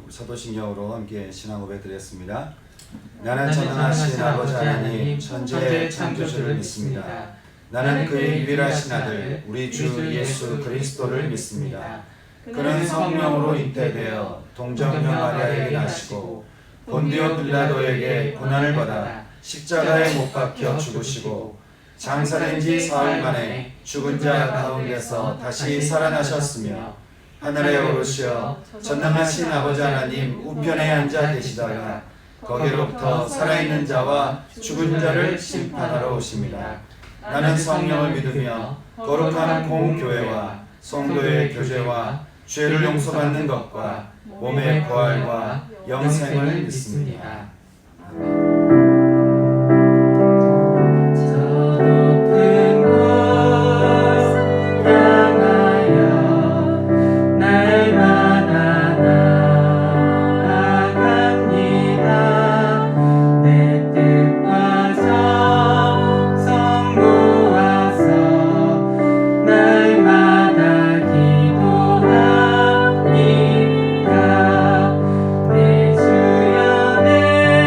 사도신경으로 함께 신앙 고백드렸습니다. 나는 전능하신 아버지 하나님 천지의 창조주를 믿습니다. 나는 그의 유일하신 아들 우리 주 예수 그리스도를 믿습니다. 그는 성령으로 잉태되어 동정녀 마리아에게 나시고 본디오 빌라도에게 고난을 받아 십자가에 못 박혀 죽으시고 장사된 지 사흘 만에 죽은 자 가운데서 다시 살아나셨으며 하늘에 오르시어 전능하신 아버지 하나님 우편에 앉아 계시다가 거기로부터 살아있는 자와 죽은 자를 심판하러 오십니다. 나는 성령을 믿으며 거룩한 공교회와 성도의 교제와 죄를 용서받는 것과 몸의 부활과 영생을 믿습니다. 내 주여 내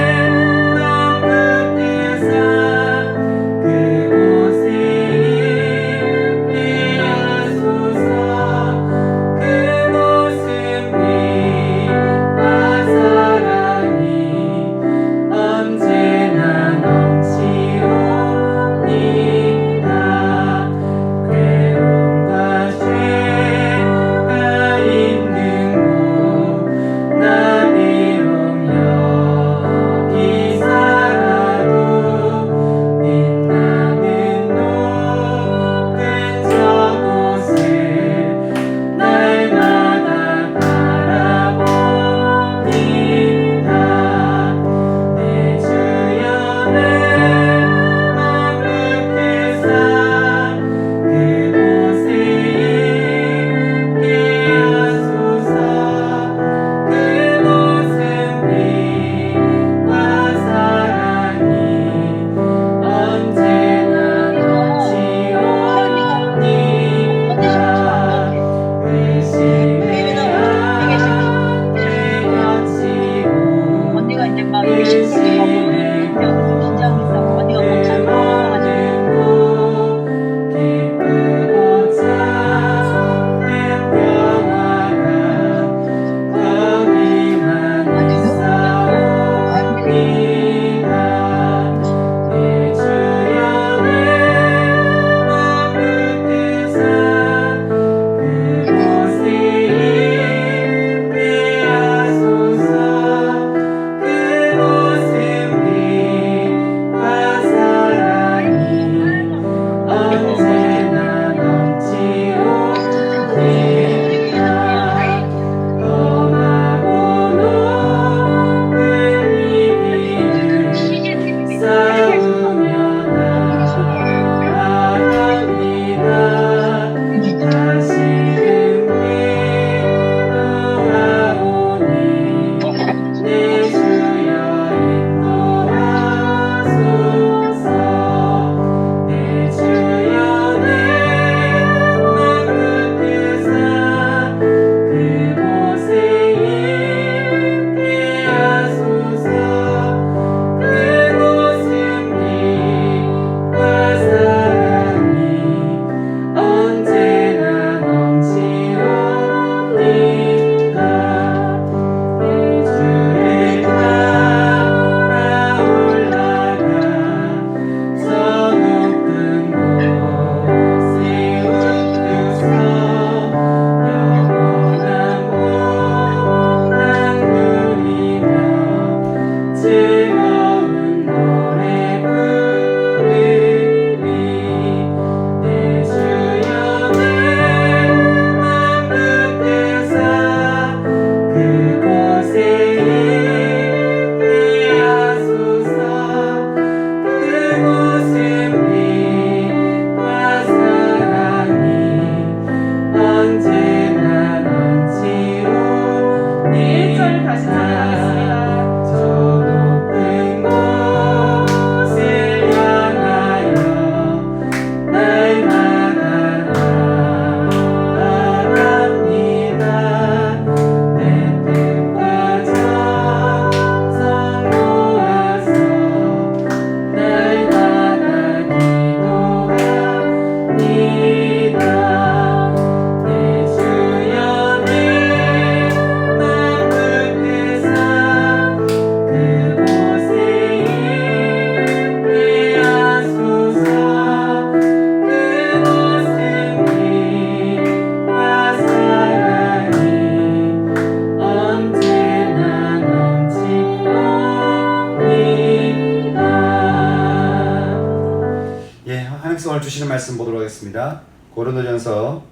주시는 말씀 보도록 하겠습니다. 고린도전서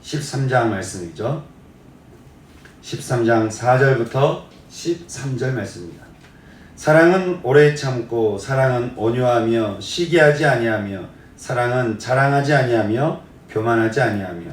13장 말씀이죠. 13장 4절부터 13절 말씀입니다. 사랑은 오래 참고 사랑은 온유하며 시기하지 아니하며 사랑은 자랑하지 아니하며 교만하지 아니하며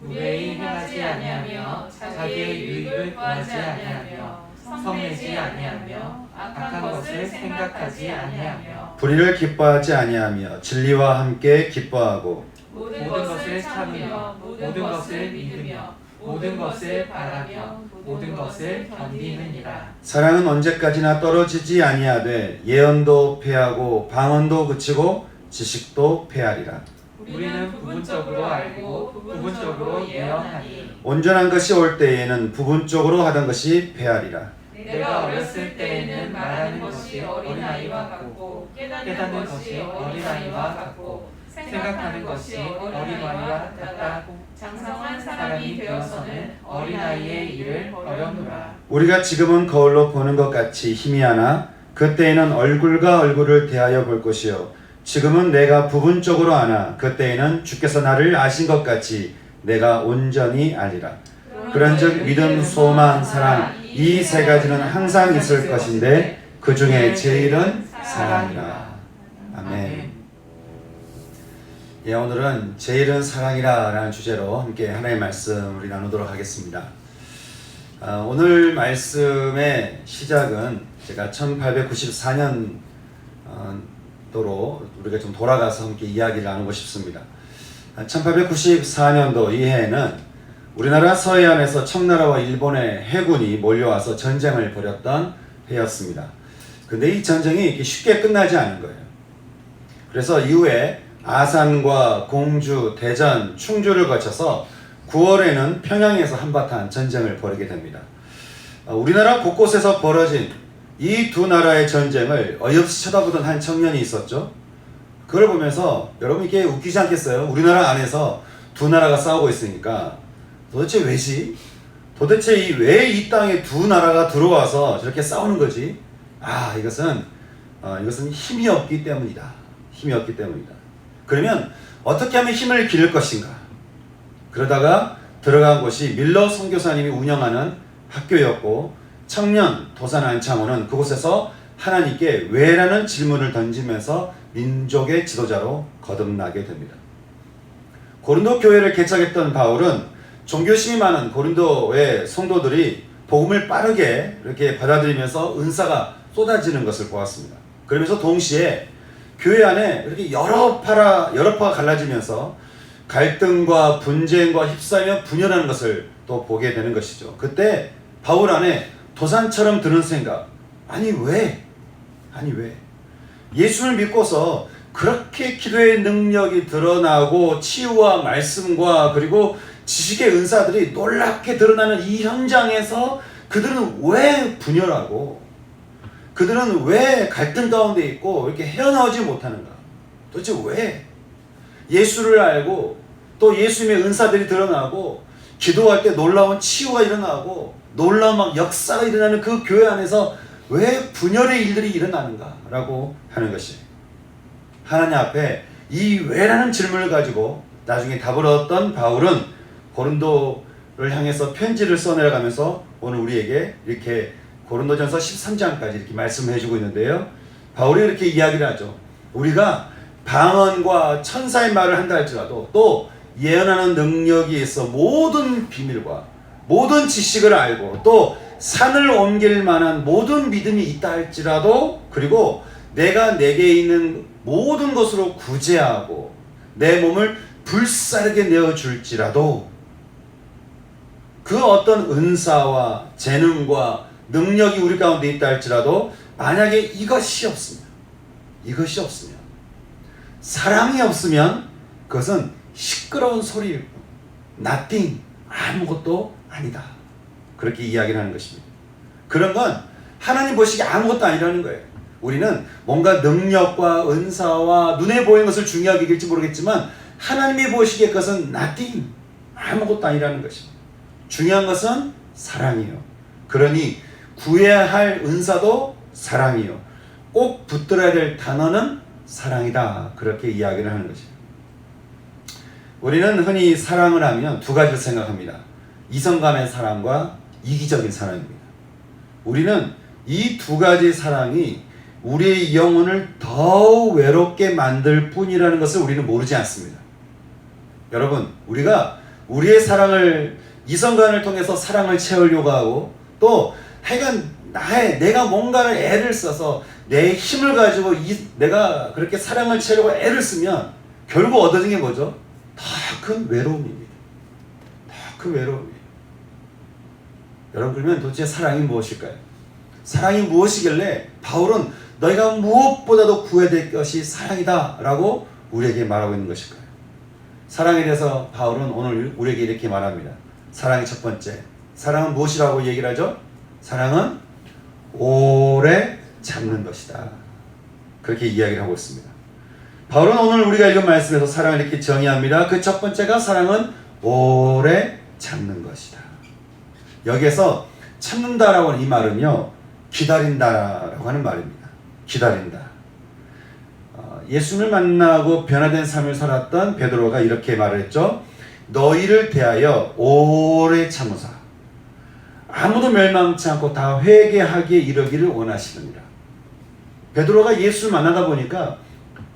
무례히 행하지 아니하며 자기의 유익을 구하지 아니하며 성내지 아니하며 악한 것을 생각하지 아니하며 불의를 기뻐하지 아니하며 진리와 함께 기뻐하고 모든 것을 참으며 모든 것을 믿으며 모든 것을 바라며 모든 것을 견디느니라. 사랑은 언제까지나 떨어지지 아니하되 예언도 패하고 방언도 그치고 지식도 패하리라. 우리는 부분적으로 알고 부분적으로 예언하니 온전한 것이 올 때에는 부분적으로 하던 것이 패하리라. 내가 어렸을 때에는 말하는 것이 어린아이와 같고 깨닫는 것이 어린아이와 같고 생각하는 것이 어린아이와 같다. 장성한 사람이 되어서는 어린아이의 일을 버렸노라. 우리가 지금은 거울로 보는 것 같이 희미하나 그때에는 얼굴과 얼굴을 대하여 볼 것이요 지금은 내가 부분적으로 아나 그때에는 주께서 나를 아신 것 같이 내가 온전히 알리라. 그런즉 믿음, 소망, 사랑 이 세 가지는 항상 있을 것인데 그 중에 제일은 사랑이라. 아멘. 예, 오늘은 제일은 사랑이라 라는 주제로 함께 하나님의 말씀 우리 나누도록 하겠습니다. 오늘 말씀의 시작은 제가 1894년도로 우리가 좀 돌아가서 함께 이야기를 나누고 싶습니다. 1894년도 이 해에는 우리나라 서해안에서 청나라와 일본의 해군이 몰려와서 전쟁을 벌였던 해였습니다. 근데 이 전쟁이 이렇게 쉽게 끝나지 않은 거예요. 그래서 이후에 아산과 공주, 대전, 충주를 거쳐서 9월에는 평양에서 한바탕 전쟁을 벌이게 됩니다. 우리나라 곳곳에서 벌어진 이 두 나라의 전쟁을 어이없이 쳐다보던 한 청년이 있었죠. 그걸 보면서 여러분 이게 웃기지 않겠어요? 우리나라 안에서 두 나라가 싸우고 있으니까 도대체 왜지? 도대체 왜 이 땅에 두 나라가 들어와서 저렇게 싸우는 거지? 이것은 힘이 없기 때문이다. 힘이 없기 때문이다. 그러면 어떻게 하면 힘을 기를 것인가? 그러다가 들어간 곳이 밀러 선교사님이 운영하는 학교였고 청년 도산 안창호는 그곳에서 하나님께 왜라는 질문을 던지면서 민족의 지도자로 거듭나게 됩니다. 고린도 교회를 개척했던 바울은 종교심이 많은 고린도의 성도들이 복음을 빠르게 이렇게 받아들이면서 은사가 쏟아지는 것을 보았습니다. 그러면서 동시에 교회 안에 이렇게 여러 파가 갈라지면서 갈등과 분쟁과 휩싸이며 분열하는 것을 또 보게 되는 것이죠. 그때 바울 안에 도산처럼 드는 생각, 아니 왜? 예수를 믿고서 그렇게 기도의 능력이 드러나고 치유와 말씀과 그리고 지식의 은사들이 놀랍게 드러나는 이 현장에서 그들은 왜 분열하고 그들은 왜 갈등 가운데 있고 이렇게 헤어나오지 못하는가? 도대체 왜? 예수를 알고 또 예수님의 은사들이 드러나고 기도할 때 놀라운 치유가 일어나고 놀라운 역사가 일어나는 그 교회 안에서 왜 분열의 일들이 일어나는가? 라고 하는 것이 하나님 앞에 이 왜라는 질문을 가지고 나중에 답을 얻었던 바울은 고린도를 향해서 편지를 써내려가면서 오늘 우리에게 이렇게 고린도전서 13장까지 이렇게 말씀을 해주고 있는데요. 바울이 이렇게 이야기를 하죠. 우리가 방언과 천사의 말을 한다 할지라도 또 예언하는 능력이 있어 모든 비밀과 모든 지식을 알고 또 산을 옮길 만한 모든 믿음이 있다 할지라도 그리고 내가 내게 있는 모든 것으로 구제하고 내 몸을 불사르게 내어줄지라도 그 어떤 은사와 재능과 능력이 우리 가운데 있다 할지라도 만약에 이것이 없으면 사랑이 없으면 그것은 시끄러운 소리일 뿐 nothing 아무것도 아니다. 그렇게 이야기를 하는 것입니다. 그런 건 하나님 보시기에 아무것도 아니라는 거예요. 우리는 뭔가 능력과 은사와 눈에 보이는 것을 중요하게 여길지 모르겠지만 하나님이 보시기에 그것은 nothing 아무것도 아니라는 것입니다. 중요한 것은 사랑이요. 그러니 구해야 할 은사도 사랑이요. 꼭 붙들어야 될 단어는 사랑이다. 그렇게 이야기를 하는 것이에요. 우리는 흔히 사랑을 하면 두 가지를 생각합니다. 이성 간의 사랑과 이기적인 사랑입니다. 우리는 이 두 가지 사랑이 우리의 영혼을 더 외롭게 만들 뿐이라는 것을 우리는 모르지 않습니다. 여러분, 우리가 우리의 사랑을 이성간을 통해서 사랑을 채우려고 하고 또 하여간 내가 뭔가를 애를 써서 내 힘을 가지고 내가 그렇게 사랑을 채우려고 애를 쓰면 결국 얻어진 게 뭐죠? 더 큰 외로움입니다. 더 큰 외로움이에요. 여러분, 그러면 도대체 사랑이 무엇일까요? 사랑이 무엇이길래 바울은 너희가 무엇보다도 구해야 될 것이 사랑이다 라고 우리에게 말하고 있는 것일까요? 사랑에 대해서 바울은 오늘 우리에게 이렇게 말합니다. 사랑의 첫 번째, 사랑은 무엇이라고 얘기를 하죠? 사랑은 오래 참는 것이다. 그렇게 이야기를 하고 있습니다. 바울은 오늘 우리가 읽은 말씀에서 사랑을 이렇게 정의합니다. 그 첫 번째가 사랑은 오래 참는 것이다. 여기에서 참는다라고 하는 이 말은요, 기다린다라고 하는 말입니다. 기다린다. 예수님을 만나고 변화된 삶을 살았던 베드로가 이렇게 말을 했죠. 너희를 대하여 오래 참으사 아무도 멸망치 않고 다 회개하기에 이르기를 원하시느니라. 베드로가 예수를 만나다 보니까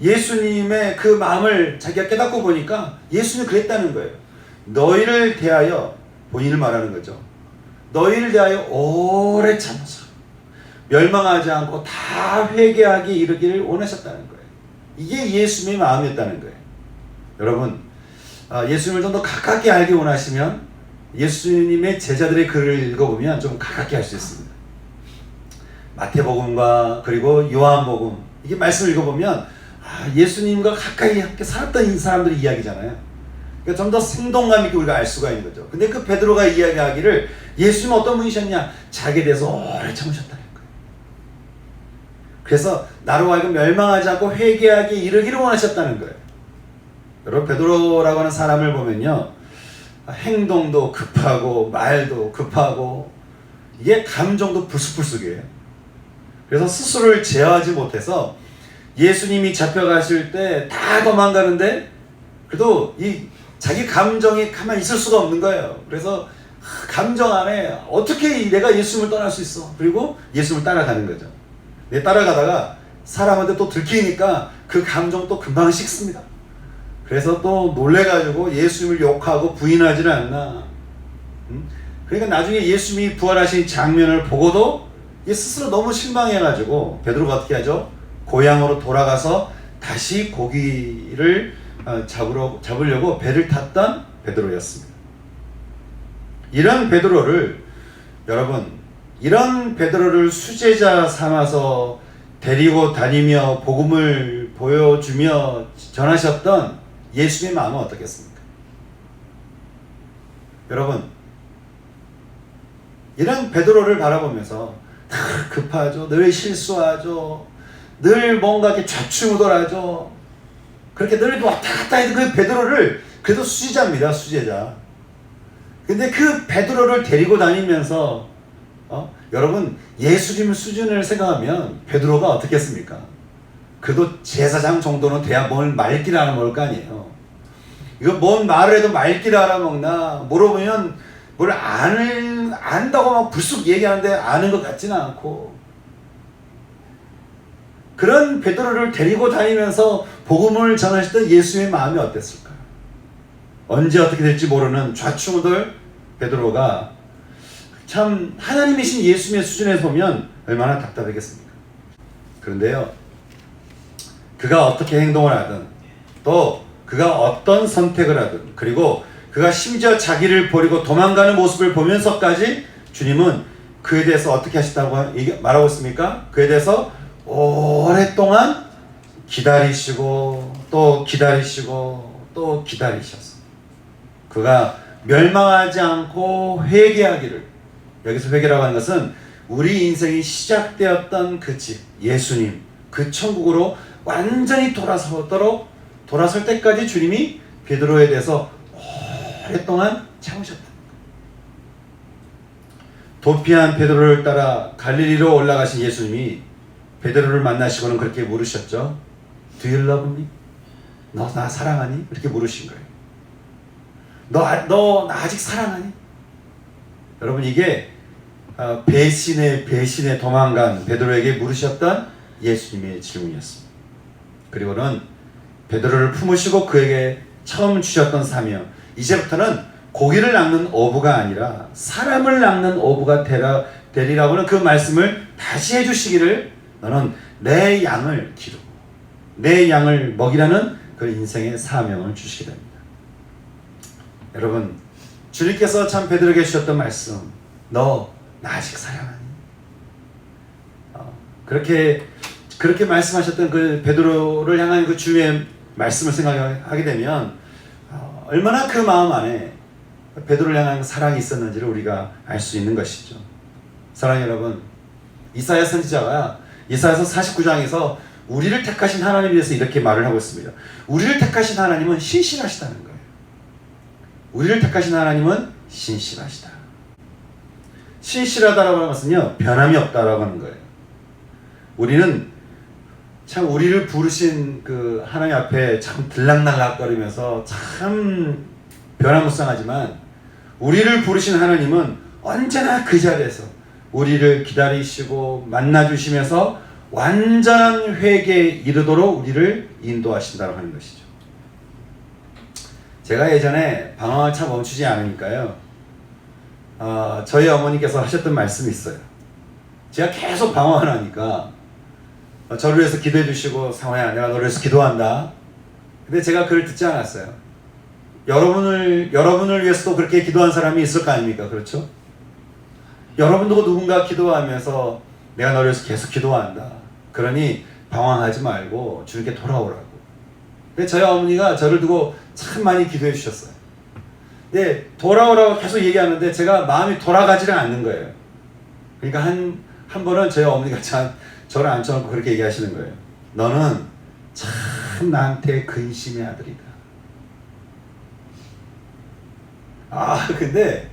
예수님의 그 마음을 자기가 깨닫고 보니까 예수님이 그랬다는 거예요. 너희를 대하여, 본인을 말하는 거죠. 너희를 대하여 오래 참으사 멸망하지 않고 다 회개하기에 이르기를 원하셨다는 거예요. 이게 예수님의 마음이었다는 거예요. 여러분, 예수님을 좀 더 가깝게 알기 원하시면 예수님의 제자들의 글을 읽어보면 좀 가깝게 할 수 있습니다. 마태복음과 그리고 요한복음, 이게 말씀을 읽어보면 예수님과 가까이 함께 살았던 이 사람들의 이야기잖아요. 그러니까 좀 더 생동감 있게 우리가 알 수가 있는 거죠. 근데 그 베드로가 이야기하기를 예수님은 어떤 분이셨냐? 자기에 대해서 오래 참으셨다는 거예요. 그래서 나로 하여금 멸망하지 않고 회개하기에 이르기를 원하셨다는 거예요. 여러분, 베드로라고 하는 사람을 보면요, 행동도 급하고 말도 급하고 이게 감정도 불쑥불쑥이에요. 그래서 스스로를 제어하지 못해서 예수님이 잡혀가실 때 다 도망가는데 그래도 이 자기 감정이 가만히 있을 수가 없는 거예요. 그래서 감정 안에 어떻게 내가 예수님을 떠날 수 있어? 그리고 예수님을 따라가는 거죠. 따라가다가 사람한테 또 들키니까 그 감정 또 금방 식습니다. 그래서 또 놀래가지고 예수님을 욕하고 부인하지는 않나. 그러니까 나중에 예수님이 부활하신 장면을 보고도 스스로 너무 실망해가지고 베드로가 어떻게 하죠? 고향으로 돌아가서 다시 고기를 잡으려고 배를 탔던 베드로였습니다. 이런 베드로를, 여러분, 이런 베드로를 수제자 삼아서 데리고 다니며 복음을 보여주며 전하셨던 예수님의 마음은 어떻겠습니까? 여러분, 이런 베드로를 바라보면서 늘 급하죠, 늘 실수하죠, 늘 뭔가 이렇게 좌충우돌하죠. 그렇게 늘 왔다 갔다 해도 그 베드로를, 그래도 수제자입니다, 수제자. 근데 그 베드로를 데리고 다니면서 여러분, 예수님 수준을 생각하면 베드로가 어떻겠습니까? 그래도 제사장 정도는 돼야 뭘 말귀를 알아먹을 거 아니에요. 이거 뭔 말을 해도 말귀를 알아먹나? 물어보면 뭘 안다고 막 불쑥 얘기하는데 아는 것 같지는 않고, 그런 베드로를 데리고 다니면서 복음을 전하시던 예수님의 마음이 어땠을까요? 언제 어떻게 될지 모르는 좌충우돌 베드로가 참 하나님이신 예수님의 수준에서 보면 얼마나 답답하겠습니까? 그런데요, 그가 어떻게 행동을 하든, 또 그가 어떤 선택을 하든, 그리고 그가 심지어 자기를 버리고 도망가는 모습을 보면서까지 주님은 그에 대해서 어떻게 하시다고 말하고 있습니까? 그에 대해서 오랫동안 기다리시고 또 기다리시고 또 기다리셨어. 그가 멸망하지 않고 회개하기를, 여기서 회개라고 하는 것은 우리 인생이 시작되었던 그 집, 예수님, 그 천국으로 완전히 돌아설 때까지 주님이 베드로에 대해서 오랫동안 참으셨다. 도피한 베드로를 따라 갈릴리로 올라가신 예수님이 베드로를 만나시고는 그렇게 물으셨죠. Do you love me? 너 나 사랑하니? 이렇게 물으신 거예요. 너 나 아직 사랑하니? 여러분 이게 배신에 도망간 베드로에게 물으셨던 예수님의 질문이었습니다. 그리고는 베드로를 품으시고 그에게 처음 주셨던 사명, 이제부터는 고기를 낚는 어부가 아니라 사람을 낚는 어부가 되리라고는 그 말씀을 다시 해주시기를, 너는 내 양을 기르고 내 양을 먹이라는 그 인생의 사명을 주시게 됩니다. 여러분, 주님께서 참 베드로에게 주셨던 말씀, 너 나 아직 사랑하니? 그렇게 말씀하셨던 그 베드로를 향한 그 주의 말씀을 생각하게 되면 얼마나 그 마음 안에 베드로를 향한 사랑이 있었는지를 우리가 알 수 있는 것이죠. 사랑하는 여러분, 이사야 선지자가 이사야서 49장에서 우리를 택하신 하나님에 대해서 이렇게 말을 하고 있습니다. 우리를 택하신 하나님은 신실하시다는 거예요. 우리를 택하신 하나님은 신실하시다. 신실하다라고 하는 것은요, 변함이 없다라고 하는 거예요. 우리는 참 우리를 부르신 그 하나님 앞에 참 들락날락거리면서 참 변화무쌍하지만, 우리를 부르신 하나님은 언제나 그 자리에서 우리를 기다리시고 만나주시면서 완전한 회개에 이르도록 우리를 인도하신다고 하는 것이죠. 제가 예전에 방황을 참 멈추지 않으니까요, 저희 어머니께서 하셨던 말씀이 있어요. 제가 계속 방황을 하니까 저를 위해서 기도해 주시고, 상호야 내가 너를 위해서 기도한다. 근데 제가 그걸 듣지 않았어요. 여러분을 위해서도 그렇게 기도한 사람이 있을 거 아닙니까? 그렇죠? 여러분도 누군가 기도하면서 내가 너를 위해서 계속 기도한다. 그러니 방황하지 말고 주님께 돌아오라고. 근데 저희 어머니가 저를 두고 참 많이 기도해 주셨어요. 근데 돌아오라고 계속 얘기하는데 제가 마음이 돌아가지를 않는 거예요. 그러니까 한 번은 저희 어머니가 저를 앉혀놓고 그렇게 얘기하시는 거예요. 너는 참 나한테 근심의 아들이다. 근데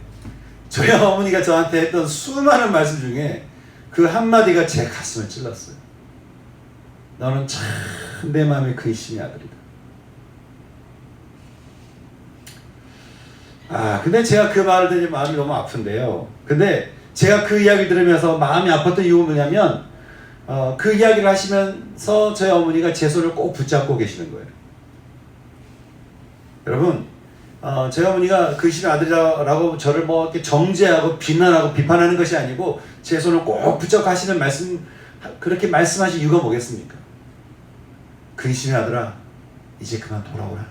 저희 어머니가 저한테 했던 수많은 말씀 중에 그 한마디가 제 가슴을 찔렀어요. 너는 참 내 마음의 근심의 아들이다. 근데 제가 그 말을 들으니 마음이 너무 아픈데요. 근데 제가 그 이야기를 들으면서 마음이 아팠던 이유는 뭐냐면, 그 이야기를 하시면서 저희 어머니가 제 손을 꼭 붙잡고 계시는 거예요. 여러분, 저희 어머니가 근심의 아들이라고 저를 뭐 이렇게 정죄하고 비난하고 비판하는 것이 아니고 제 손을 꼭 붙잡고 하시는 그렇게 말씀하신 이유가 뭐겠습니까? 근심의 아들아, 이제 그만 돌아오라는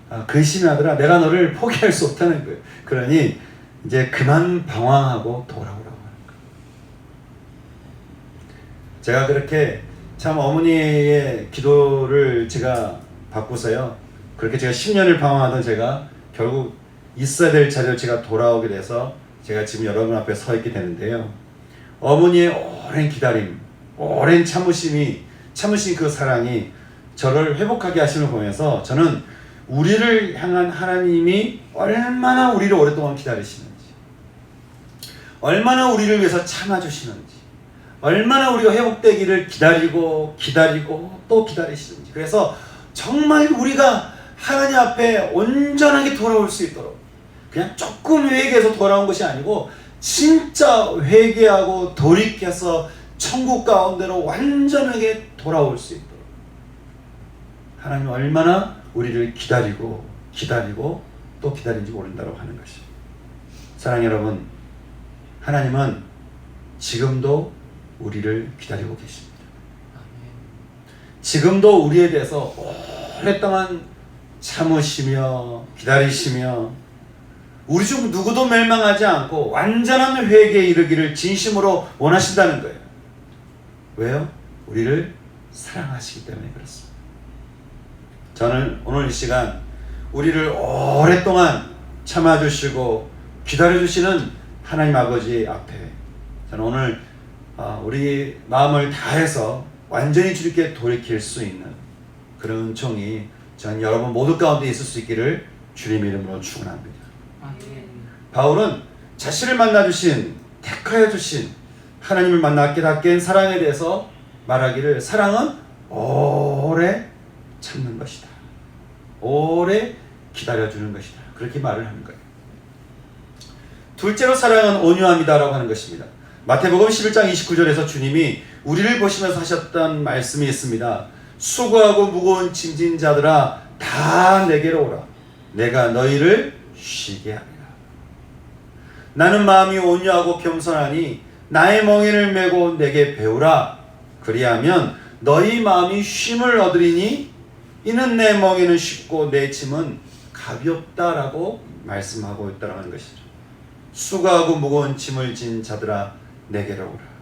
거예요. 근심의 아들아, 내가 너를 포기할 수 없다는 거예요. 그러니 이제 그만 방황하고 돌아오라고 하는 거예요. 제가 그렇게 참 어머니의 기도를 제가 받고서요, 그렇게 제가 10년을 방황하던 제가 결국 있어야 될 자리로 제가 돌아오게 돼서 제가 지금 여러분 앞에 서 있게 되는데요. 어머니의 오랜 기다림, 오랜 참으신 그 사랑이 저를 회복하게 하심을 보면서 저는 우리를 향한 하나님이 얼마나 우리를 오랫동안 기다리시는지, 얼마나 우리를 위해서 참아주시는지, 얼마나 우리가 회복되기를 기다리고 또 기다리시는지, 그래서 정말 우리가 하나님 앞에 온전하게 돌아올 수 있도록, 그냥 조금 회개해서 돌아온 것이 아니고 진짜 회개하고 돌이켜서 천국 가운데로 완전하게 돌아올 수 있도록 하나님 얼마나 우리를 기다리고 또 기다린지 모른다고 하는 것이. 사랑하는 여러분, 하나님은 지금도 우리를 기다리고 계십니다. 지금도 우리에 대해서 오랫동안 참으시며 기다리시며 우리 중 누구도 멸망하지 않고 완전한 회개에 이르기를 진심으로 원하신다는 거예요. 왜요? 우리를 사랑하시기 때문에 그렇습니다. 저는 오늘 이 시간 우리를 오랫동안 참아주시고 기다려주시는 하나님 아버지 앞에 저는 오늘 우리 마음을 다해서 완전히 주님께 돌이킬 수 있는 그런 은총이 전 여러분 모두 가운데 있을 수 있기를 주님 이름으로 축원합니다. 바울은 자신을 만나주신, 택하여 주신 하나님을 만나 깨닫게 한 사랑에 대해서 말하기를, 사랑은 오래 참는 것이다. 오래 기다려주는 것이다. 그렇게 말을 하는 거예요. 둘째로 사랑은 온유함이다라고 하는 것입니다. 마태복음 11장 29절에서 주님이 우리를 보시면서 하셨던 말씀이 있습니다. 수고하고 무거운 짐진 자들아 다 내게로 오라. 내가 너희를 쉬게 하리라. 나는 마음이 온유하고 겸손하니 나의 멍에를 메고 내게 배우라. 그리하면 너희 마음이 쉼을 얻으리니 이는 내 멍에는 쉽고 내 짐은 가볍다라고 말씀하고 있다고 하는 것이죠. 수고하고 무거운 짐을 진 자들아 내게로 오라.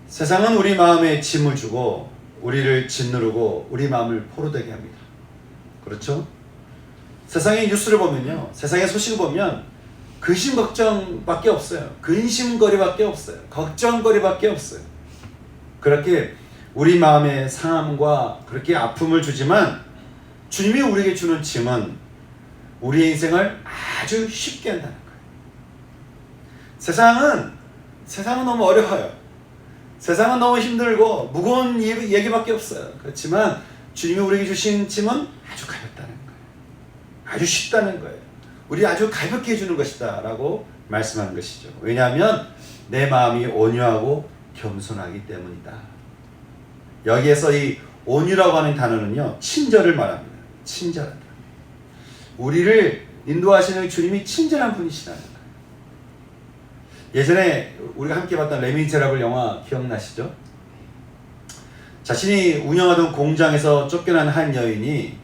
세상은 우리 마음에 짐을 주고 우리를 짓누르고 우리 마음을 포로되게 합니다. 그렇죠? 세상의 뉴스를 보면요, 세상의 소식을 보면 근심 걱정밖에 없어요. 근심거리밖에 없어요. 걱정거리밖에 없어요. 그렇게 우리 마음의 상함과 그렇게 아픔을 주지만 주님이 우리에게 주는 짐은 우리의 인생을 아주 쉽게 한다는 거예요. 세상은 너무 어려워요. 세상은 너무 힘들고 무거운 얘기밖에 없어요. 그렇지만 주님이 우리에게 주신 짐은 아주 가볍다는 거예요. 아주 쉽다는 거예요. 우리 아주 가볍게 해주는 것이다 라고 말씀하는 것이죠. 왜냐하면 내 마음이 온유하고 겸손하기 때문이다. 여기에서 이 온유라고 하는 단어는요, 친절을 말합니다. 친절하다. 우리를 인도하시는 주님이 친절한 분이시라는 거예요. 예전에 우리가 함께 봤던 레미제라블 영화 기억나시죠? 자신이 운영하던 공장에서 쫓겨난 한 여인이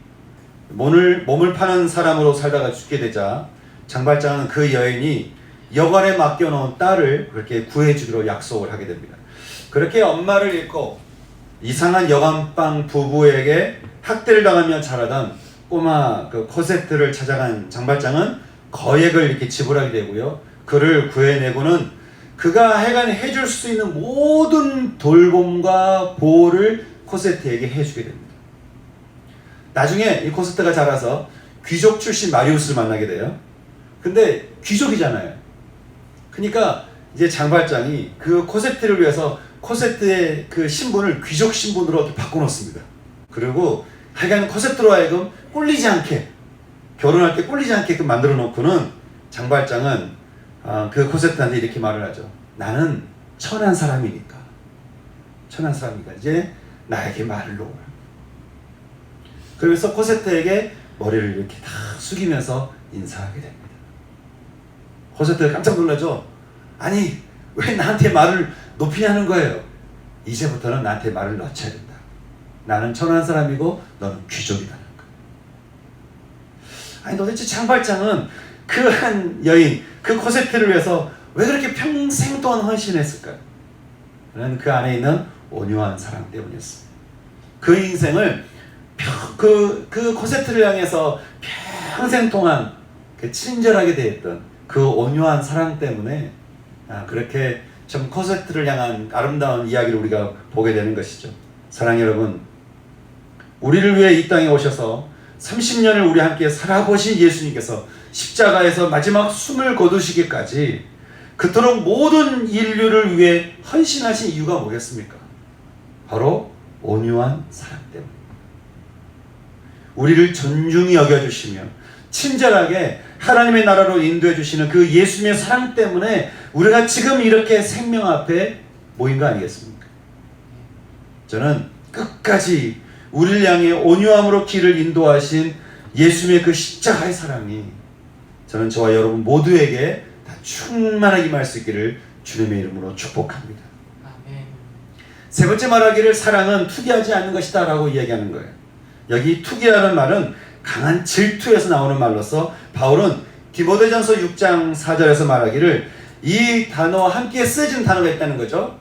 몸을 파는 사람으로 살다가 죽게 되자 장발장은 그 여인이 여관에 맡겨놓은 딸을 그렇게 구해주기로 약속을 하게 됩니다. 그렇게 엄마를 잃고 이상한 여관방 부부에게 학대를 당하며 자라던 꼬마 그 코세트를 찾아간 장발장은 거액을 이렇게 지불하게 되고요. 그를 구해내고는 그가 하여간 해줄 수 있는 모든 돌봄과 보호를 코세트에게 해주게 됩니다. 나중에 이 코세트가 자라서 귀족 출신 마리우스를 만나게 돼요. 근데 귀족이잖아요. 그러니까 이제 장발장이 그 코세트를 위해서 코세트의 그 신분을 귀족 신분으로 이렇게 바꿔놓습니다. 그리고 하여간 코세트로 하여금 꿀리지 않게, 결혼할 때 꿀리지 않게끔 만들어 놓고는 장발장은 그 코세트한테 이렇게 말을 하죠. 나는 천한 사람이니까 이제 나에게 말을 놓으라. 그래서 코세트에게 머리를 이렇게 다 숙이면서 인사하게 됩니다. 코세트가 깜짝 놀라죠. 아니 왜 나한테 말을 높이냐는 거예요. 이제부터는 나한테 말을 낮춰야 된다. 나는 천한 사람이고 너는 귀족이다는 거예요. 아니 도대체 장발장은 그 한 여인, 그 코세트를 위해서 왜 그렇게 평생 동안 헌신했을까요? 그는 그 안에 있는 온유한 사랑 때문이었습니다. 그 인생을 그 코세트를 향해서 평생 동안 그 친절하게 대했던 그 온유한 사랑 때문에 그렇게 참 코세트를 향한 아름다운 이야기를 우리가 보게 되는 것이죠. 사랑하는 여러분, 우리를 위해 이 땅에 오셔서 30년을 우리 함께 살아보신 예수님께서 십자가에서 마지막 숨을 거두시기까지 그토록 모든 인류를 위해 헌신하신 이유가 뭐겠습니까? 바로 온유한 사랑 때문입니다. 우리를 존중히 여겨주시며 친절하게 하나님의 나라로 인도해 주시는 그 예수님의 사랑 때문에 우리가 지금 이렇게 생명 앞에 모인 거 아니겠습니까? 저는 끝까지 우리를 향해 온유함으로 길을 인도하신 예수님의 그 십자가의 사랑이 저는 저와 여러분 모두에게 다 충만하게 임할 수 있기를 주님의 이름으로 축복합니다. 아멘. 세 번째 말하기를 사랑은 투기하지 않는 것이다 라고 이야기하는 거예요. 여기 투기라는 말은 강한 질투에서 나오는 말로서 바울은 디모데전서 6장 4절에서 말하기를 이 단어와 함께 쓰여진 단어가 있다는 거죠.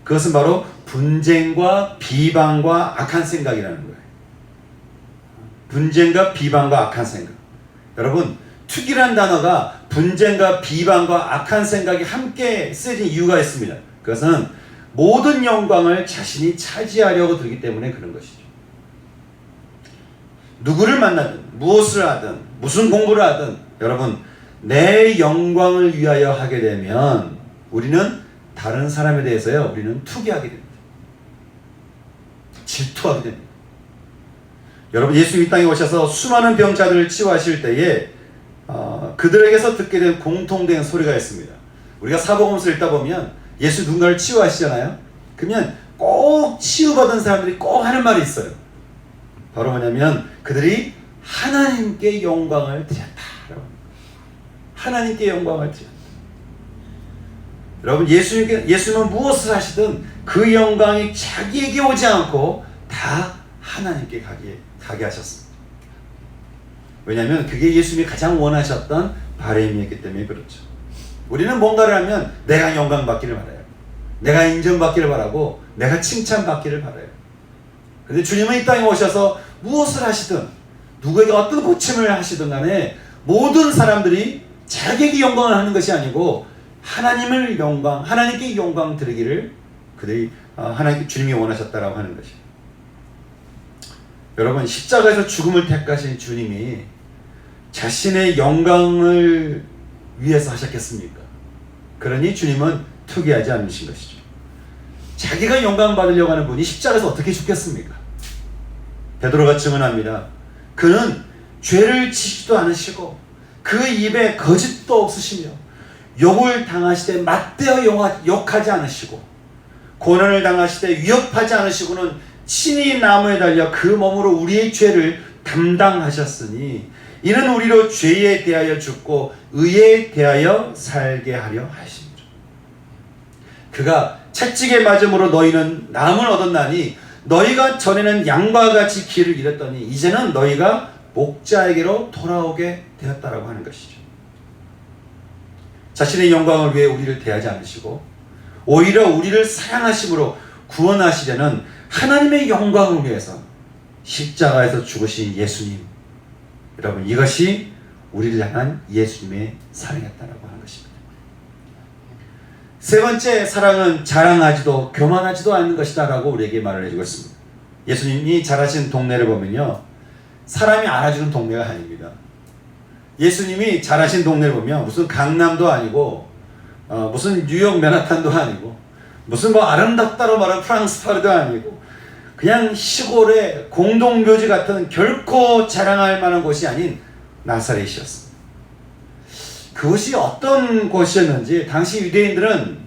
그것은 바로 분쟁과 비방과 악한 생각이라는 거예요. 분쟁과 비방과 악한 생각. 여러분, 투기란 단어가 분쟁과 비방과 악한 생각이 함께 쓰여진 이유가 있습니다. 그것은 모든 영광을 자신이 차지하려고 들기 때문에 그런 것이죠. 누구를 만나든 무엇을 하든 무슨 공부를 하든 여러분 내 영광을 위하여 하게 되면 우리는 다른 사람에 대해서요 우리는 투기하게 됩니다. 질투하게 됩니다. 여러분, 예수님이 이 땅에 오셔서 수많은 병자들을 치유하실 때에 그들에게서 듣게 된 공통된 소리가 있습니다. 우리가 사복음서를 읽다 보면 예수 누군가를 치유하시잖아요. 그러면 꼭 치유받은 사람들이 꼭 하는 말이 있어요. 바로 뭐냐면 그들이 하나님께 영광을 드렸다. 하나님께 영광을 드렸다. 여러분, 예수님은 무엇을 하시든 그 영광이 자기에게 오지 않고 다 하나님께 가게 하셨습니다. 왜냐하면 그게 예수님이 가장 원하셨던 바람이었기 때문에 그렇죠. 우리는 뭔가를 하면 내가 영광받기를 바라요. 내가 인정받기를 바라고 내가 칭찬받기를 바라요. 그런데 주님은 이 땅에 오셔서 무엇을 하시든 누구에게 어떤 고침을 하시든 간에 모든 사람들이 자기에게 영광을 하는 것이 아니고 하나님께 영광 드리기를 그들이 주님이 원하셨다라고 하는 것이에요. 여러분, 십자가에서 죽음을 택하신 주님이 자신의 영광을 위해서 하셨겠습니까? 그러니 주님은 투기하지 않으신 것이죠. 자기가 영광 받으려고 하는 분이 십자가에서 어떻게 죽겠습니까? 베드로가 증언합니다. 그는 죄를 지지도 않으시고 그 입에 거짓도 없으시며 욕을 당하시되 맞대어 욕하지 않으시고 고난을 당하시되 위협하지 않으시고는 친히 나무에 달려 그 몸으로 우리의 죄를 담당하셨으니 이는 우리로 죄에 대하여 죽고 의에 대하여 살게 하려 하십니다. 그가 채찍에 맞음으로 너희는 나음을 얻었나니 너희가 전에는 양과 같이 길을 잃었더니 이제는 너희가 목자에게로 돌아오게 되었다라고 하는 것이죠. 자신의 영광을 위해 우리를 대하지 않으시고 오히려 우리를 사랑하심으로 구원하시려는 하나님의 영광을 위해서 십자가에서 죽으신 예수님, 여러분, 이것이 우리를 향한 예수님의 사랑이었다라고 하는 것입니다. 세 번째, 사랑은 자랑하지도 교만하지도 않는 것이다 라고 우리에게 말을 해주고 있습니다. 예수님이 자라신 동네를 보면요, 사람이 알아주는 동네가 아닙니다. 예수님이 자라신 동네를 보면 무슨 강남도 아니고 무슨 뉴욕 맨하탄도 아니고 무슨 뭐 아름답다로 말하는 프랑스 파리도 아니고 그냥 시골의 공동묘지 같은 결코 자랑할 만한 곳이 아닌 나사렛이었습니다. 그것이 어떤 곳이었는지 당시 유대인들은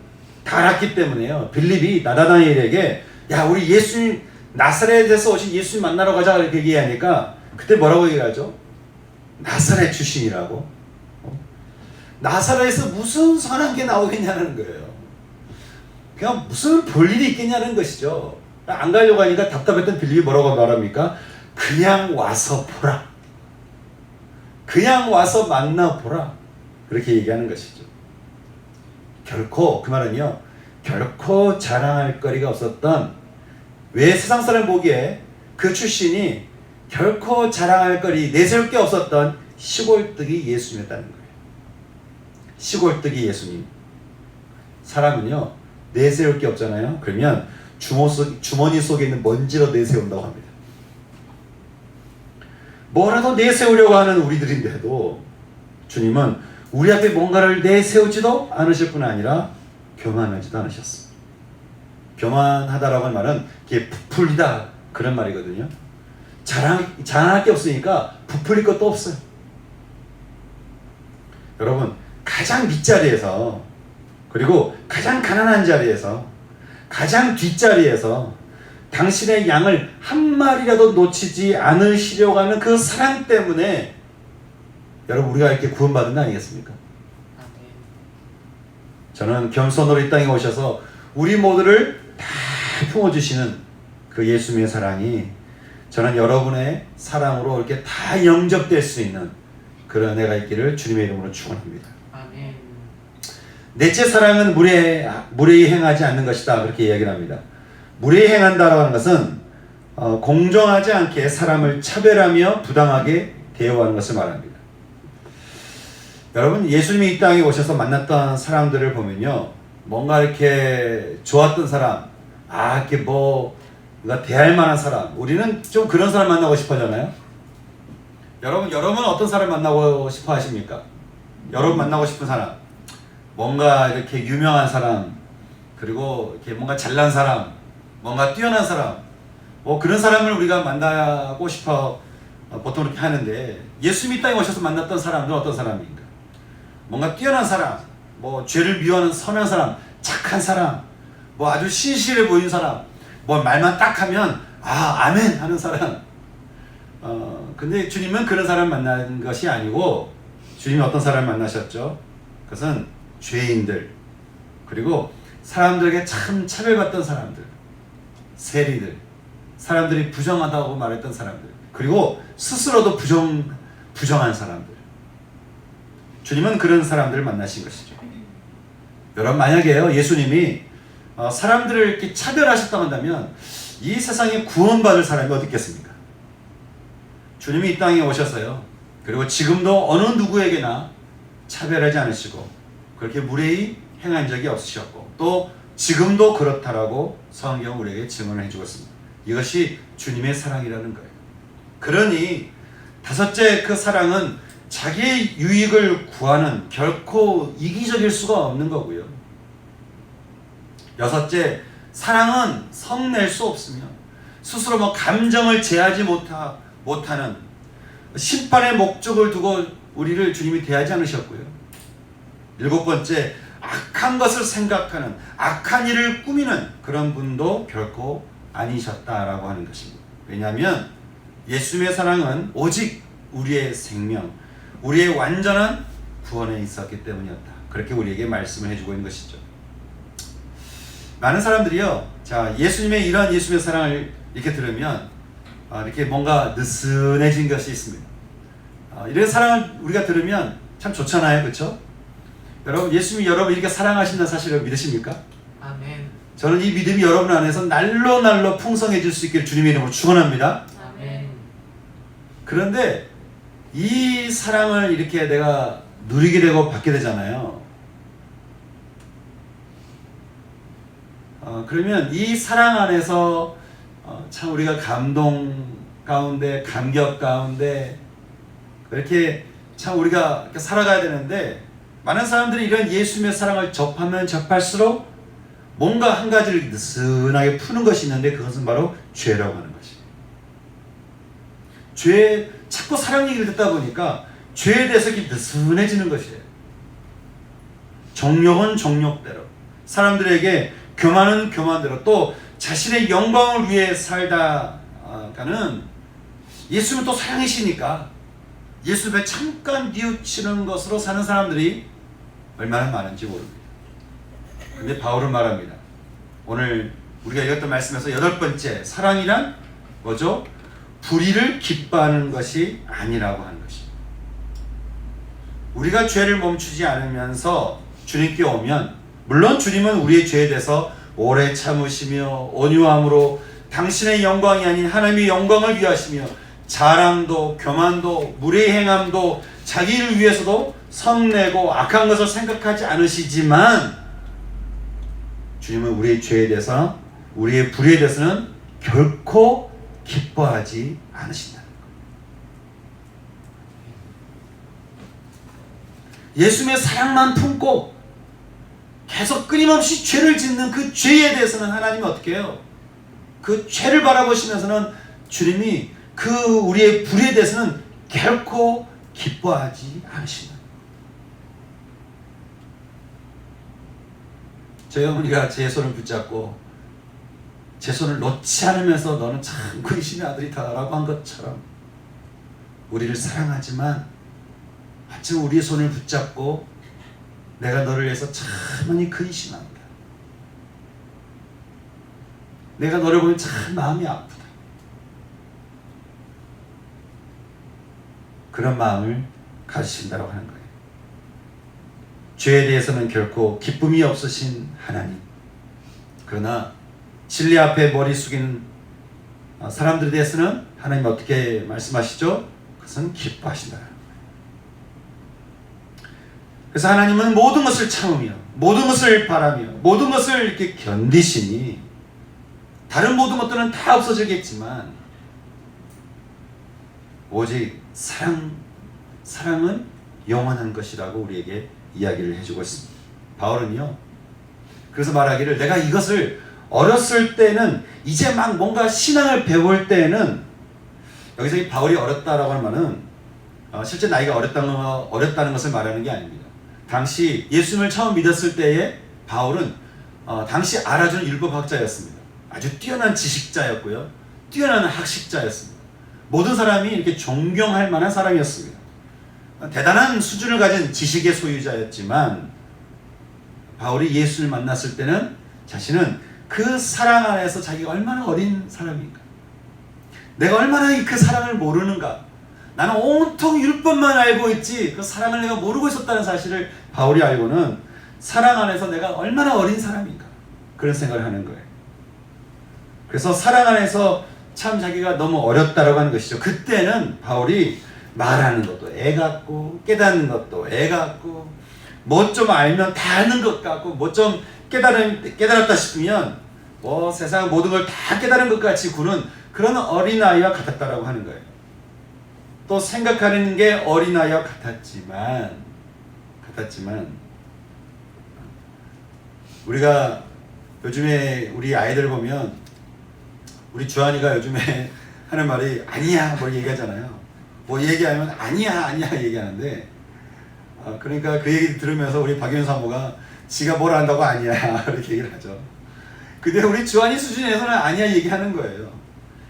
다 알았기 때문에요. 빌립이 나다나엘에게 야, 우리 예수님 나사렛에서 오신 예수님 만나러 가자 이렇게 얘기하니까 그때 뭐라고 얘기하죠? 나사렛 출신이라고. 나사렛에서 무슨 선한 게 나오겠냐는 거예요. 그냥 무슨 볼일이 있겠냐는 것이죠. 안 가려고 하니까 답답했던 빌립이 뭐라고 말합니까? 그냥 와서 보라. 그냥 와서 만나보라. 그렇게 얘기하는 것이죠. 결코, 그 말은요, 결코 자랑할 거리가 없었던, 왜 세상 사람 보기에 그 출신이 결코 자랑할 거리, 내세울 게 없었던 시골뜨기 예수님이었다는 거예요. 시골뜨기 예수님. 사람은요, 내세울 게 없잖아요. 그러면 주머니 속에 있는 먼지로 내세운다고 합니다. 뭐라도 내세우려고 하는 우리들인데도 주님은 우리 앞에 뭔가를 내세우지도 않으실 뿐 아니라 교만하지도 않으셨습니다. 교만하다라고 하는 말은 이게 부풀리다 그런 말이거든요. 자랑할 게 없으니까 부풀릴 것도 없어요. 여러분, 가장 밑자리에서, 그리고 가장 가난한 자리에서, 가장 뒷자리에서 당신의 양을 한 마리라도 놓치지 않으시려고 하는 그 사랑 때문에 여러분, 우리가 이렇게 구원받은 거 아니겠습니까? 저는 겸손으로 이 땅에 오셔서 우리 모두를 다 품어주시는 그 예수님의 사랑이 저는 여러분의 사랑으로 이렇게 다 영접될 수 있는 그런 은혜가 있기를 주님의 이름으로 축원합니다. 아멘. 넷째, 사랑은 무례히 행하지 않는 것이다, 그렇게 이야기를 합니다. 무례히 행한다라고 하는 것은 공정하지 않게 사람을 차별하며 부당하게 대우하는 것을 말합니다. 여러분, 예수님이 이 땅에 오셔서 만났던 사람들을 보면요, 뭔가 이렇게 좋았던 사람, 이렇게 뭔가 대할 만한 사람, 우리는 좀 그런 사람 만나고 싶어하잖아요. 여러분은 어떤 사람 만나고 싶어 하십니까? 여러분 만나고 싶은 사람, 뭔가 이렇게 유명한 사람, 그리고 이렇게 뭔가 잘난 사람, 뭔가 뛰어난 사람, 그런 사람을 우리가 만나고 싶어 보통 그렇게 하는데, 예수님이 땅에 오셔서 만났던 사람들은 어떤 사람인가? 뭔가 뛰어난 사람, 죄를 미워하는 선한 사람, 착한 사람, 아주 신실해 보이는 사람, 말만 딱 하면 아멘 하는 사람. 근데 주님은 그런 사람 만난 것이 아니고, 주님이 어떤 사람 만나셨죠? 그것은 죄인들, 그리고 사람들에게 참 차별받던 사람들, 세리들, 사람들이 부정하다고 말했던 사람들, 그리고 스스로도 부정한 사람들. 주님은 그런 사람들을 만나신 것이죠. 여러분, 만약에요, 예수님이 사람들을 이렇게 차별하셨다고 한다면 이 세상에 구원받을 사람이 어디 있겠습니까? 주님이 이 땅에 오셔서요, 그리고 지금도 어느 누구에게나 차별하지 않으시고 그렇게 무례히 행한 적이 없으셨고, 또 지금도 그렇다라고 성경 우리에게 증언을 해주고 있습니다. 이것이 주님의 사랑이라는 거예요. 그러니 다섯째, 그 사랑은 자기의 유익을 구하는, 결코 이기적일 수가 없는 거고요. 여섯째, 사랑은 성낼 수 없으며 스스로 감정을 제하지 못하는, 심판의 목적을 두고 우리를 주님이 대하지 않으셨고요. 일곱 번째, 악한 것을 생각하는, 악한 일을 꾸미는 그런 분도 결코 아니셨다라고 하는 것입니다. 왜냐하면 예수님의 사랑은 오직 우리의 생명, 우리의 완전한 구원에 있었기 때문이었다. 그렇게 우리에게 말씀을 해주고 있는 것이죠. 많은 사람들이요, 예수님의 이러한 예수님의 사랑을 이렇게 들으면 이렇게 뭔가 느슨해진 것이 있습니다. 이런 사랑을 우리가 들으면 참 좋잖아요, 그렇죠? 여러분, 예수님이 여러분 이렇게 사랑하신다는 사실을 믿으십니까? 아멘. 저는 이 믿음이 여러분 안에서 날로 풍성해질 수 있기를 주님의 이름으로 축원합니다. 아멘. 그런데 이 사랑을 이렇게 내가 누리게 되고 받게 되잖아요. 그러면 이 사랑 안에서 참 우리가 감동 가운데, 감격 가운데 이렇게 참 우리가 이렇게 살아가야 되는데, 많은 사람들이 이런 예수님의 사랑을 접하면 접할수록 뭔가 한 가지를 느슨하게 푸는 것이 있는데, 그것은 바로 죄라고 하는 것이에요. 죄, 자꾸 사랑 얘기를 듣다 보니까 죄에 대해서 이렇게 느슨해지는 것이에요. 정욕은 정욕대로, 사람들에게 교만은 교만대로, 또 자신의 영광을 위해 살다가는 예수님은 또 사랑이시니까 예수님의 잠깐 뉘우치는 것으로 사는 사람들이 얼마나 많은지 모릅니다. 근데 바울은 말합니다. 오늘 우리가 읽었던 말씀에서 여덟 번째, 사랑이란 뭐죠? 불의를 기뻐하는 것이 아니라고 하는 것입니다. 우리가 죄를 멈추지 않으면서 주님께 오면, 물론 주님은 우리의 죄에 대해서 오래 참으시며 온유함으로 당신의 영광이 아닌 하나님의 영광을 위하시며 자랑도 교만도 무례 행함도 자기를 위해서도 성내고 악한 것을 생각하지 않으시지만, 주님은 우리의 죄에 대해서, 우리의 불의에 대해서는 결코 기뻐하지 않으신다. 예수님의 사랑만 품고 계속 끊임없이 죄를 짓는 그 죄에 대해서는 하나님이 어떻게 해요? 그 죄를 바라보시면서는 주님이 그 우리의 불의에 대해서는 결코 기뻐하지 않으신다. 저희 어머니가 제 손을 붙잡고 제 손을 놓지 않으면서 너는 참 근심의 아들이다 라고 한 것처럼, 우리를 사랑하지만 마침 우리의 손을 붙잡고 내가 너를 위해서 참 많이 근심한다, 내가 너를 보면 참 마음이 아프다, 그런 마음을 가지신다고 하는 거예요. 죄에 대해서는 결코 기쁨이 없으신 하나님, 그러나 진리 앞에 머리 숙이는 사람들에 대해서는 하나님 어떻게 말씀하시죠? 그것은 기뻐하신다. 그래서 하나님은 모든 것을 참으며 모든 것을 바라며 모든 것을 이렇게 견디시니, 다른 모든 것들은 다 없어지겠지만 오직 사랑은 영원한 것이라고 우리에게 이야기를 해주고 있습니다. 바울은요, 그래서 말하기를 내가 이것을 어렸을 때는 이제 막 뭔가 신앙을 배울 때는 여기서 이 바울이 어렸다라고 하는 말은 실제 나이가 어렸다는 것을 말하는 게 아닙니다. 당시 예수님을 처음 믿었을 때에 바울은 당시 알아주는 율법학자였습니다. 아주 뛰어난 지식자였고요. 뛰어난 학식자였습니다. 모든 사람이 이렇게 존경할 만한 사람이었습니다. 대단한 수준을 가진 지식의 소유자였지만 바울이 예수를 만났을 때는 자신은 그 사랑 안에서 자기가 얼마나 어린 사람인가, 내가 얼마나 그 사랑을 모르는가, 나는 온통 율법만 알고 있지 그 사랑을 내가 모르고 있었다는 사실을 바울이 알고는 사랑 안에서 내가 얼마나 어린 사람인가 그런 생각을 하는 거예요. 그래서 사랑 안에서 참 자기가 너무 어렸다라고 하는 것이죠. 그때는 바울이 말하는 것도 애 같고 깨닫는 것도 애 같고 뭐 좀 알면 다 아는 것 같고 뭐 좀 깨달았다 싶으면 뭐 세상 모든 걸 다 깨달은 것 같이 구는 그런 어린아이와 같았다라고 하는 거예요. 또 생각하는 게 어린아이와 같았지만 우리가 요즘에 우리 아이들 보면 우리 주한이가 요즘에 하는 말이 아니야 뭐 얘기하잖아요. 뭐 얘기하면 아니야 얘기하는데 그러니까 그 얘기 들으면서 우리 박윤 사모가 지가 뭘 안다고 아니야 이렇게 얘기를 하죠. 근데 우리 주한이 수준에서는 아니야 얘기하는 거예요.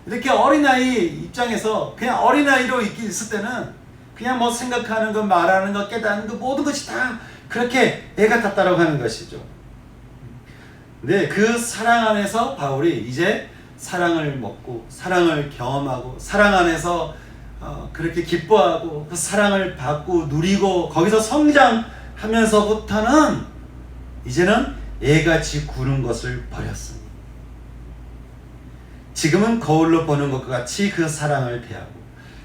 이렇게 어린아이 입장에서 그냥 어린아이로 있을 때는 그냥 뭐 생각하는 거 말하는 거 깨닫는 거 모든 것이 다 그렇게 애 같았다라고 하는 것이죠. 근데 그 사랑 안에서 바울이 이제 사랑을 먹고 사랑을 경험하고 사랑 안에서 그렇게 기뻐하고 그 사랑을 받고 누리고 거기서 성장하면서부터는 이제는 애같이 구는 것을 버렸습니다. 지금은 거울로 보는 것과 같이 그 사랑을 대하고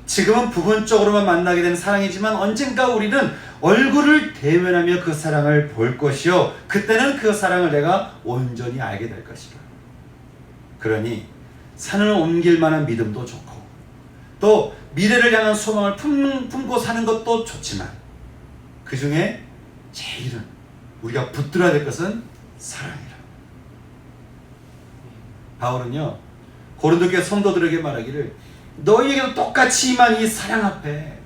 지금은 부분적으로만 만나게 된 사랑이지만 언젠가 우리는 얼굴을 대면하며 그 사랑을 볼 것이요 그때는 그 사랑을 내가 온전히 알게 될 것이다. 그러니 산을 옮길 만한 믿음도 좋고 또 미래를 향한 소망을 품고 사는 것도 좋지만 그 중에 제일은 우리가 붙들어야 될 것은 사랑이라. 바울은요 고린도 교회 성도들에게 말하기를 너희에게도 똑같이만 이 사랑 앞에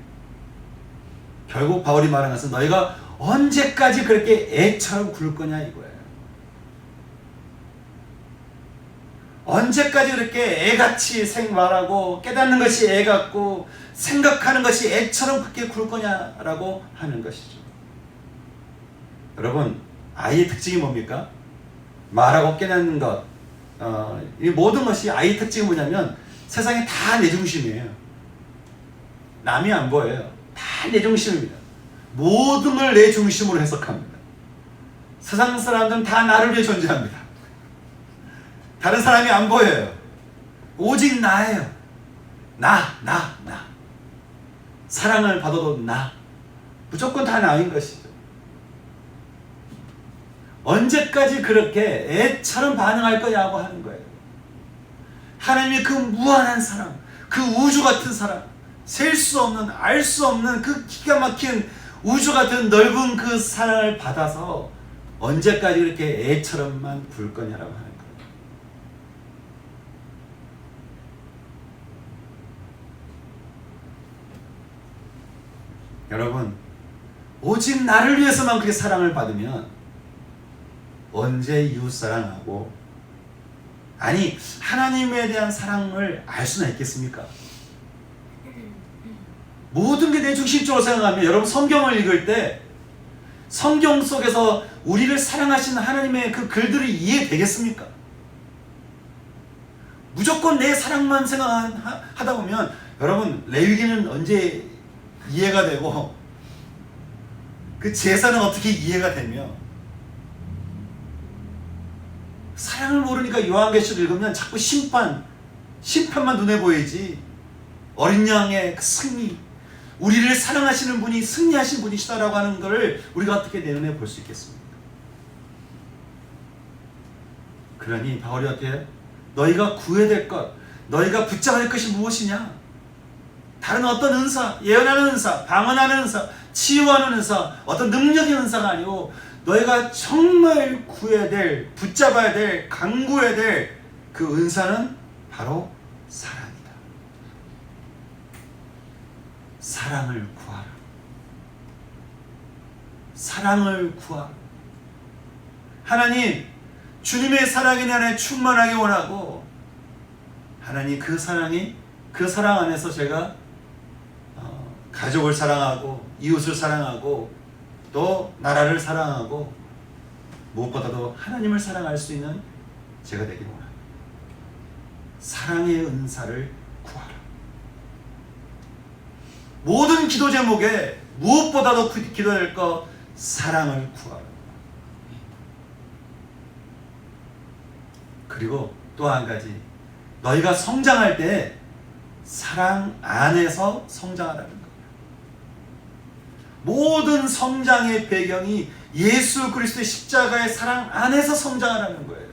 결국 바울이 말한 것은 너희가 언제까지 그렇게 애처럼 굴 거냐 이거예요. 언제까지 그렇게 애같이 생활하고 깨닫는 것이 애 같고 생각하는 것이 애처럼 그렇게 굴 거냐라고 하는 것이죠. 여러분 아이의 특징이 뭡니까? 말하고 깨닫는 것 이 모든 것이 아이의 특징이 뭐냐면 세상에 다 내 중심이에요. 남이 안 보여요. 다 내 중심입니다. 모든 걸 내 중심으로 해석합니다. 세상 사람들은 다 나를 위해 존재합니다. 다른 사람이 안 보여요. 오직 나예요. 나. 사랑을 받아도 나. 무조건 다 나인 것이죠. 언제까지 그렇게 애처럼 반응할 거냐고 하는 거예요. 하나님의 그 무한한 사랑, 그 우주 같은 사랑, 셀 수 없는, 알 수 없는 그 기가 막힌 우주 같은 넓은 그 사랑을 받아서 언제까지 그렇게 애처럼만 굴 거냐라고 하는 거예요. 여러분, 오직 나를 위해서만 그렇게 사랑을 받으면 언제 이웃사랑하고 아니 하나님에 대한 사랑을 알 수는 있겠습니까? 모든 게 내 중심적으로 생각하면 여러분 성경을 읽을 때 성경 속에서 우리를 사랑하시는 하나님의 그 글들이 이해되겠습니까? 무조건 내 사랑만 생각하다 보면 여러분 레위기는 언제 이해가 되고 그 제사는 어떻게 이해가 되며 사랑을 모르니까 요한계시록 읽으면 자꾸 심판만 눈에 보이지 어린 양의 그 승리 우리를 사랑하시는 분이 승리하신 분이시다라고 하는 것을 우리가 어떻게 내 눈에 볼 수 있겠습니까? 그러니 바울이 어떻게 해요? 너희가 구해야 될 것 너희가 붙잡아야 될 것이 무엇이냐? 다른 어떤 은사, 예언하는 은사, 방언하는 은사, 치유하는 은사, 어떤 능력의 은사가 아니고 너희가 정말 구해야 될, 붙잡아야 될, 강구해야 될 그 은사는 바로 사랑이다. 사랑을 구하라. 사랑을 구하라. 하나님, 주님의 사랑이 내 안에 충만하게 원하고, 하나님 그 사랑 안에서 제가 가족을 사랑하고 이웃을 사랑하고 또 나라를 사랑하고 무엇보다도 하나님을 사랑할 수 있는 제가 되기를 원합니다. 사랑의 은사를 구하라. 모든 기도 제목에 무엇보다도 기도할 것 사랑을 구하라. 그리고 또 한 가지, 너희가 성장할 때 사랑 안에서 성장하라는 거예요. 모든 성장의 배경이 예수 그리스도의 십자가의 사랑 안에서 성장하라는 거예요.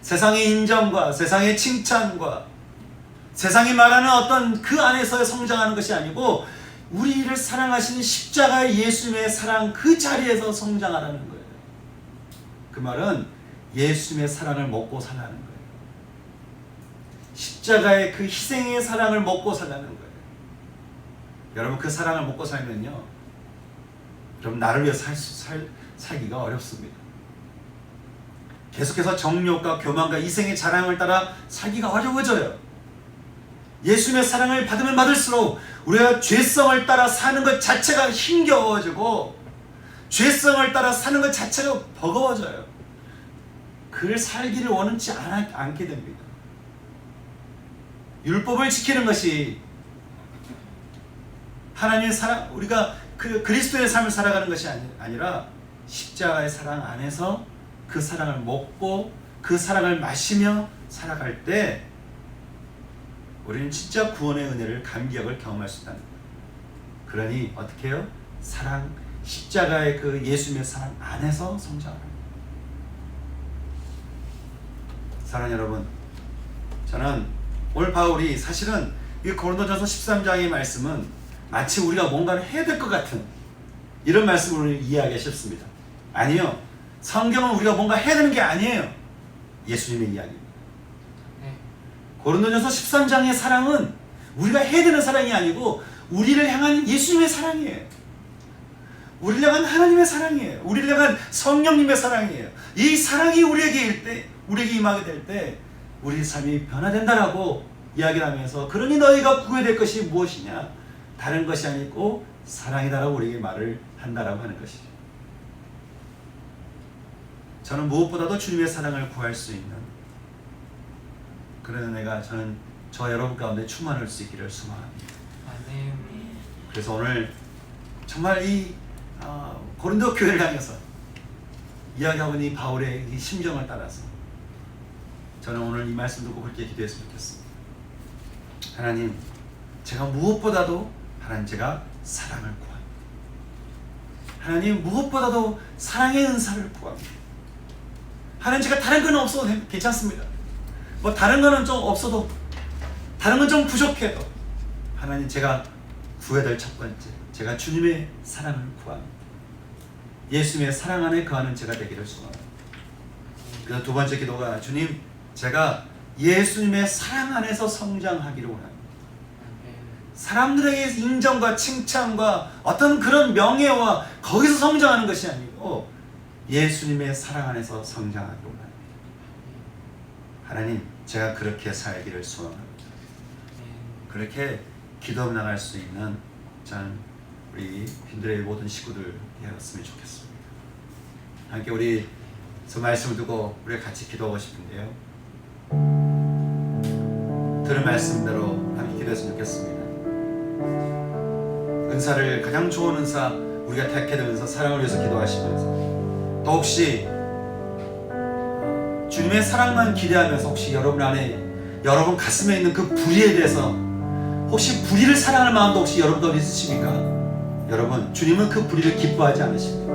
세상의 인정과 세상의 칭찬과 세상이 말하는 어떤 그 안에서 성장하는 것이 아니고 우리를 사랑하시는 십자가의 예수님의 사랑 그 자리에서 성장하라는 거예요. 그 말은 예수님의 사랑을 먹고 살라는 거예요. 십자가의 그 희생의 사랑을 먹고 살라는 거예요. 여러분, 그 사랑을 먹고 살면요, 그럼 나를 위해 살기가 어렵습니다. 계속해서 정욕과 교만과 이생의 자랑을 따라 살기가 어려워져요. 예수님의 사랑을 받으면 받을수록 우리가 죄성을 따라 사는 것 자체가 힘겨워지고 죄성을 따라 사는 것 자체가 버거워져요. 그를 살기를 원치 않게 됩니다. 율법을 지키는 것이 하나님의 사랑, 우리가 그리스도의 삶을 살아가는 것이 아니라 십자가의 사랑 안에서 그 사랑을 먹고 그 사랑을 마시며 살아갈 때 우리는 진짜 구원의 은혜를, 감격을 경험할 수 있다는 거예요. 그러니 어떻게 해요? 사랑, 십자가의 그 예수님의 사랑 안에서 성장하는 거예요. 사랑하는 여러분, 저는 오늘 바울이 사실은 이 고린도전서 13장의 말씀은 마치 우리가 뭔가를 해야 될 것 같은 이런 말씀으로 이해하기 쉽습니다. 아니요. 성경은 우리가 뭔가 해야 되는 게 아니에요. 예수님의 이야기입니다. 고린도전서 13장의 사랑은 우리가 해야 되는 사랑이 아니고 우리를 향한 예수님의 사랑이에요. 우리를 향한 하나님의 사랑이에요. 우리를 향한 성령님의 사랑이에요. 이 사랑이 우리에게 임하게 될 때 우리 삶이 변화된다라고 이야기를 하면서, 그러니 너희가 구해야 될 것이 무엇이냐? 다른 것이 아니고 사랑이다라고 우리에게 말을 한다라고 하는 것이죠. 저는 무엇보다도 주님의 사랑을 구할 수 있는 그런 은혜가 저는 저 여러분 가운데 충만할 수 있기를 소망합니다. 그래서 오늘 정말 이 고린도 교회를 향해서 이야기하고 있는 이 바울의 이 심정을 따라서 저는 오늘 이 말씀 듣고 그렇게 기도했으면 좋겠습니다. 하나님, 제가 무엇보다도 제가 사랑을 구합니다. 하나님, 무엇보다도 사랑의 은사를 구합니다. 하나님, 제가 다른 건 없어도 괜찮습니다. 뭐 다른 거는 좀 없어도, 다른 건 좀 부족해도, 하나님, 제가 구해야 될 첫 번째, 제가 주님의 사랑을 구합니다. 예수님의 사랑 안에 거하는 제가 되기를 소망합니다. 그래서 두 번째 기도가, 주님, 제가 예수님의 사랑 안에서 성장하기를 원합니다. 사람들에게 인정과 칭찬과 어떤 그런 명예와 거기서 성장하는 것이 아니고 예수님의 사랑 안에서 성장하기를 원합니다. 하나님, 제가 그렇게 살기를 소원합니다. 그렇게 기도 나갈 수 있는 전 우리 빈들의 모든 식구들 되었으면 좋겠습니다. 함께 우리 그 말씀을 두고 우리가 같이 기도하고 싶은데요. 들은 말씀대로 함께 기도했으면 좋겠습니다. 은사를, 가장 좋은 은사, 우리가 택해야 될 은사, 사랑을 위해서 기도하시면서 또 혹시 주님의 사랑만 기대하면서 혹시 여러분 안에, 여러분 가슴에 있는 그 불의에 대해서 혹시 불의를 사랑하는 마음도 혹시 여러분 가운데 있으십니까? 여러분, 주님은 그 불의를 기뻐하지 않으십니다.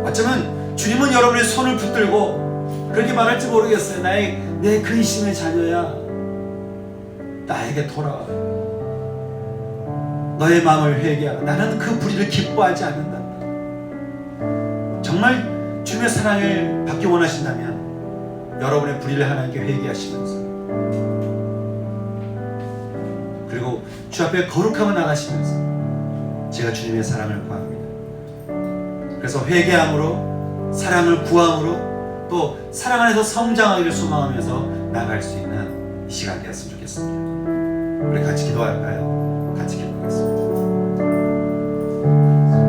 어쩌면 주님은 여러분의 손을 붙들고 그렇게 말할지 모르겠어요. 내 근심의 자녀야, 나에게 돌아와. 너의 마음을 회개하라. 나는 그 불의를 기뻐하지 않는다. 정말 주님의 사랑을 받기 원하신다면 여러분의 불의를 하나님께 회개하시면서 그리고 주 앞에 거룩함을 나가시면서 제가 주님의 사랑을 구합니다. 그래서 회개함으로 사랑을 구함으로 또 사랑 안에서 성장하기를 소망하면서 나아갈 수 있는 이 시간 되었으면 좋겠습니다. 우리 같이 기도할까요? 같이 기도하겠습니다.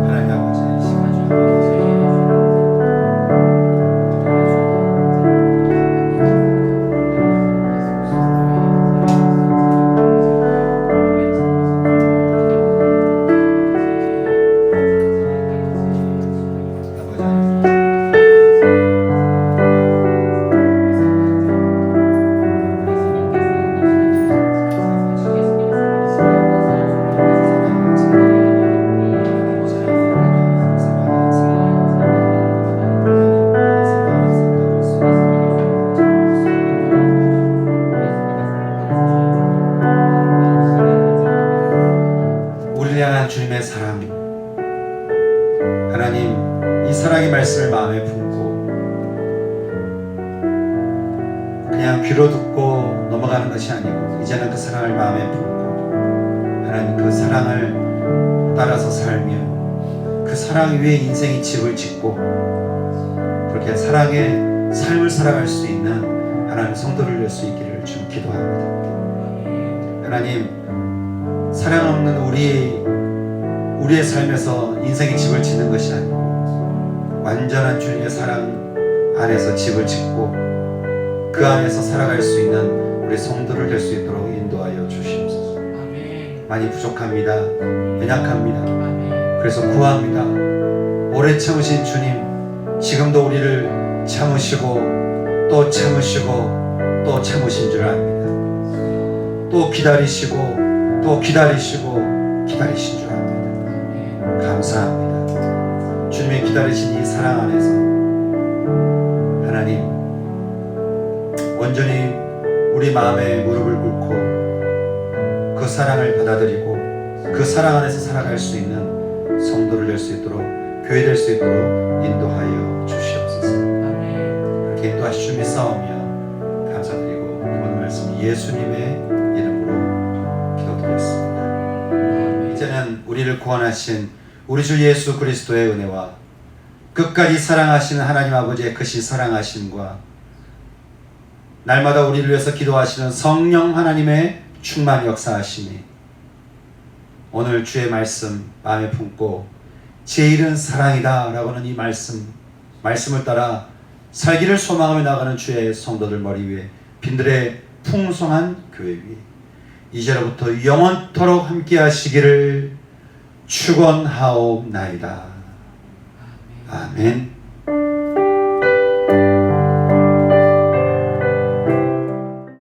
하나님 아버지, 이 시간 주님의 사랑, 하나님 이 사랑의 말씀을 마음에 품고 그냥 귀로 듣고 넘어가는 것이 아니고 이제는 그 사랑을 마음에 품고 하나님 그 사랑을 따라서 살며 그 사랑 위에 인생의 집을 짓고 그렇게 사랑의 삶을 살아갈 수 있는 하나님 성도를 낼 수 있기를 좀 기도합니다. 하나님 사랑 없는 우리의 삶에서 인생의 집을 짓는 것이 아니고 완전한 주님의 사랑 안에서 집을 짓고 그 안에서 살아갈 수 있는 우리 성도를 될 수 있도록 인도하여 주시옵소서. 많이 부족합니다. 연약합니다. 그래서 구합니다. 오래 참으신 주님, 지금도 우리를 참으시고 또 참으시고 또 참으신 줄 압니다. 또 기다리시고 또 기다리시고 기다리신 줄 압니다. 감사합니다. 주님의 기다리신 이 사랑 안에서 하나님 온전히 우리 마음에 무릎을 꿇고 그 사랑을 받아들이고 그 사랑 안에서 살아갈 수 있는 성도를 될 수 있도록 교회 될 수 있도록 인도하여 주시옵소서. 그렇게 인도하시 주 믿사오며 감사드리고 이번 말씀 예수님의 이름으로 기도드렸습니다. 이제는 우리를 구원하신 우리 주 예수 그리스도의 은혜와 끝까지 사랑하시는 하나님 아버지의 크신 사랑하심과 날마다 우리를 위해서 기도하시는 성령 하나님의 충만 역사하심이 오늘 주의 말씀 마음에 품고 제일은 사랑이다 라고는 이 말씀을 따라 살기를 소망하며 나가는 주의 성도들 머리 위에 빈들의 풍성한 교회 위에 이제로부터 영원토록 함께 하시기를 축원하옵나이다. 아멘.